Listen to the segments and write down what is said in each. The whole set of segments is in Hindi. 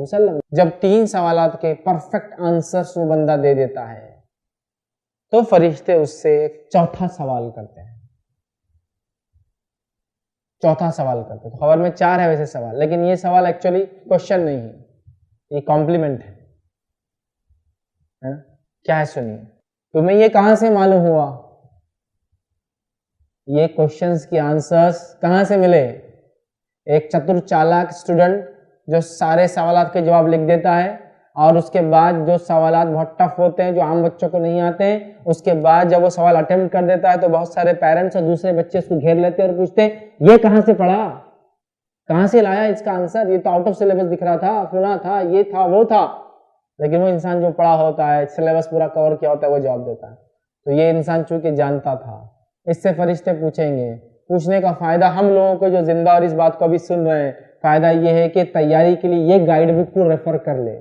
वसल्लम। जब 3 सवालात के परफेक्ट आंसर्स वो बंदा दे देता है तो फरिश्ते उससे एक चौथा सवाल करते हैं। चौथा सवाल करते हैं। तो खबर में 4 है वैसे सवाल, लेकिन ये सवाल एक्चुअली क्वेश्चन नहीं है, ये कॉम्प्लीमेंट है ना? क्या है सुनिए। तुम्हें ये कहां से मालूम हुआ? ये क्वेश्चंस की आंसर्स कहां से मिले? एक चतुर चालाक स्टूडेंट जो सारे सवालात के जवाब लिख देता है और उसके बाद जो सवालात बहुत टफ होते हैं, जो आम बच्चों को नहीं आते हैं, उसके बाद जब वो सवाल अटेम्प्ट कर देता है तो बहुत सारे पेरेंट्स और दूसरे बच्चे उसको घेर लेते हैं और पूछते हैं ये कहां से पढ़ा, कहां से लाया इसका आंसर, ये तो आउट ऑफ सिलेबस दिख रहा था, सुना था, ये था वो था। लेकिन वो इंसान जो पढ़ा होता है, सिलेबस पूरा कवर किया होता है, वो जवाब देता है। तो ये इंसान चूंकि जानता था, इससे फरिश्ते पूछेंगे। पूछने का फायदा हम लोगों को जो जिंदा और इस बात को भी सुन रहे हैं, फायदा ये है कि तैयारी के लिए ये गाइड बुक को रेफर कर ले।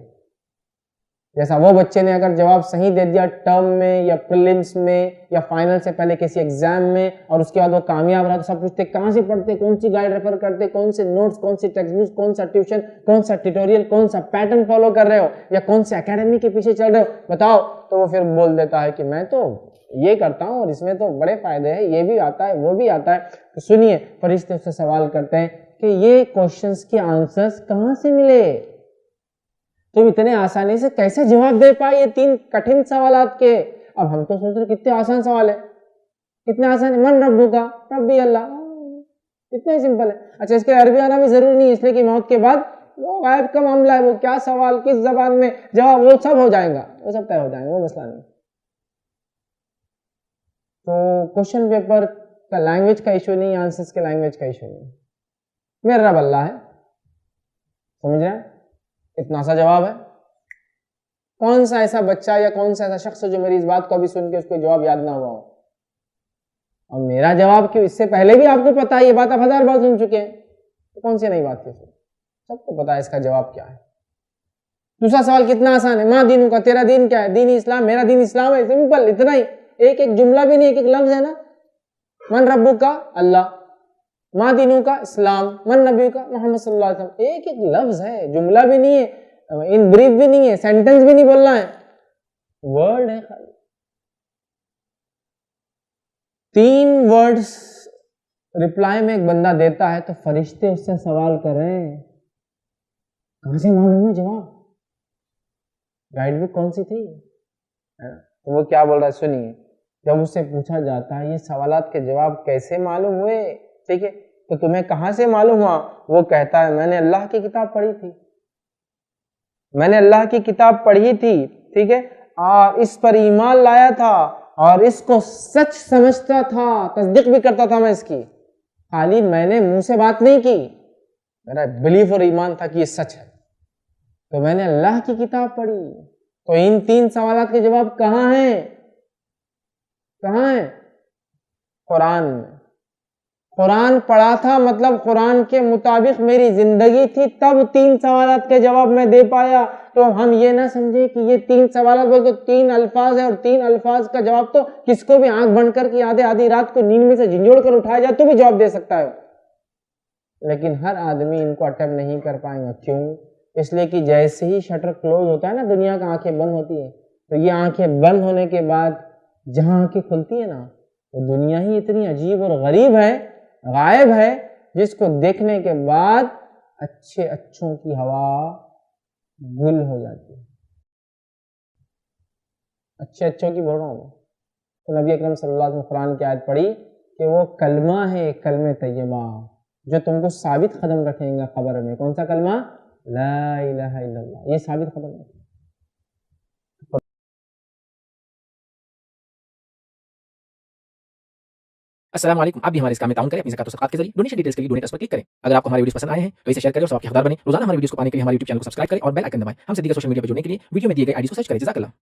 जैसा वो बच्चे ने अगर जवाब सही दे दिया टर्म में या प्रीलिम्स में या फाइनल से पहले किसी एग्जाम में और उसके बाद वो कामयाब रहा, तो सब पूछते कहां से पढ़ते, कौन सी गाइड रेफर करते, कौन से नोट्स, कौन सी टेक्स्ट बुक, कौन सा ट्यूशन, कौन सा ट्यूटोरियल, कौन सा पैटर्न फॉलो कर रहे हो या कौन से एकेडमी के पीछे चल रहे हो, बताओ। तो वो फिर बोल देता है कि मैं तो ये करता हूं और इसमें तो बड़े फायदे हैं, ये भी आता है, वो भी आता है। तो सुनिए, फरिश्ते उससे सवाल करते हैं कि ये क्वेश्चंस के आंसर्स कहां से मिले, तुम इतने आसानी से कैसे जवाब दे पाए ये 3 कठिन सवालात के। अब हम तो सोच रहे कितने आसान सवाल है, कितने आसान है। मन रब्बू का, रब्बी अल्लाह, इतना ही सिंपल है। अच्छा, इसके अरबी आना भी जरूरी नहीं, इसलिए कि मौत के बाद वो गायब का मामला है, वो क्या सवाल किस जबान में जवाब वो सब हो जाएगा, वो सब तय हो जाएगा, वो मसला नहीं। तो क्वेश्चन पेपर का लैंग्वेज का इशू नहीं, आंसर्स के लैंग्वेज का इशू नहीं। मेरा रब अल्लाह है, समझ रहे हैं? इतना सा जवाब है। कौन सा ऐसा बच्चा या कौन सा ऐसा शख्स जो मेरी इस बात को अभी सुन के उसको जवाब याद ना हुआ हो? और मेरा जवाब क्यों, इससे पहले भी आपको पता है, ये बात आप 1000 बार सुन चुके हैं, तो कौन सी नई बात थी? सबको पता है इसका जवाब क्या है। दूसरा सवाल कितना आसान है, माँ दीनू का, तेरा दीन क्या है? दीन इस्लाम, मेरा दीन इस्लाम है, सिंपल, इतना ही। एक एक जुमला भी नहीं, एक एक लफ्ज है ना। मन रब्बू का अल्लाह, माँ दीनू का इस्लाम, मन नबी का मोहम्मद सल्लल्लाहु अलैहि वसल्लम, एक एक लफ्ज है, जुमला भी नहीं है, इन ब्रीफ भी नहीं है, सेंटेंस भी नहीं बोलना है, वर्ड है खाली। 3 वर्ड्स रिप्लाई में एक बंदा देता है तो फरिश्ते उससे सवाल कर रहे हैं कहां से मालूम है जवाब, गाइड बुक कौन सी थी? तो वो क्या बोल रहा है सुनिए। जब उससे पूछा जाता है ये सवालात के जवाब कैसे मालूम हुए, ठीक है, तो तुम्हें कहां से मालूम हुआ? वो कहता है मैंने अल्लाह की किताब पढ़ी थी, मैंने अल्लाह की किताब पढ़ी थी, ठीक है, और इस पर ईमान लाया था और इसको सच समझता था, तस्दीक भी करता था मैं इसकी, खाली मैंने मुंह से बात नहीं की, मेरा बिलीफ और ईमान था कि ये सच है, तो मैंने अल्लाह की किताब पढ़ी। तो इन 3 सवालात के जवाब कहां हैं? कहां है? कुरान में। कुरान पढ़ा था मतलब कुरान के मुताबिक मेरी जिंदगी थी, तब 3 सवालात के जवाब मैं दे पाया। तो हम ये ना समझे कि ये 3 सवालात बोल तो 3 अल्फाज है और 3 अल्फाज का जवाब तो किसको भी आंख बंद करके आधी रात को नींद में से झिंझोड़ कर उठाया जाए तो भी जवाब दे सकता है। लेकिन हर आदमी इनको अटेम्प्ट नहीं कर पाएगा। क्यों? इसलिए कि जैसे ही शटर क्लोज होता है ना, दुनिया का आंखें बंद होती है, तो ये आंखें बंद होने के बाद जहां आंखें खुलती है ना, तो दुनिया ही इतनी अजीब और गरीब है, गायब है, जिसको देखने के बाद अच्छे अच्छों की हवा गुल हो जाती है। अच्छे अच्छों की बोल रहा हूं। तो नबी अकरम सल्लल्लाहु अलैहि वसल्लम कुरान की आयत पढ़ी कि वो कलमा है, कलमे तैयबा, जो तुमको साबित कदम रखेगा खबर में। कौन सा कलमा? ला इलाहा इल्लल्लाह, ये साबित कदम रखेगा। अस्सलाम वालेकुम। आप भी हमारे इस काम में ताउन करें अपनी ज़कात और सदक़ात के जरिए। डोनेशन डिटेल्स के लिए डोनेट पर क्लिक करें। अगर आपको हमारे वीडियोस पसंद आए हैं तो इसे शेयर करें और सबके हकदार बने। रोजाना हमारे वीडियोस को पाने के लिए हमारे यूट्यूब चैनल को सब्सक्राइब करें और बेल आइकन दबाएं। हमसे दीगर सोशल मीडिया पर जुड़ने के लिए वीडियो में दिए गए आईडी को सर्च करें। जज़ाकल्लाह।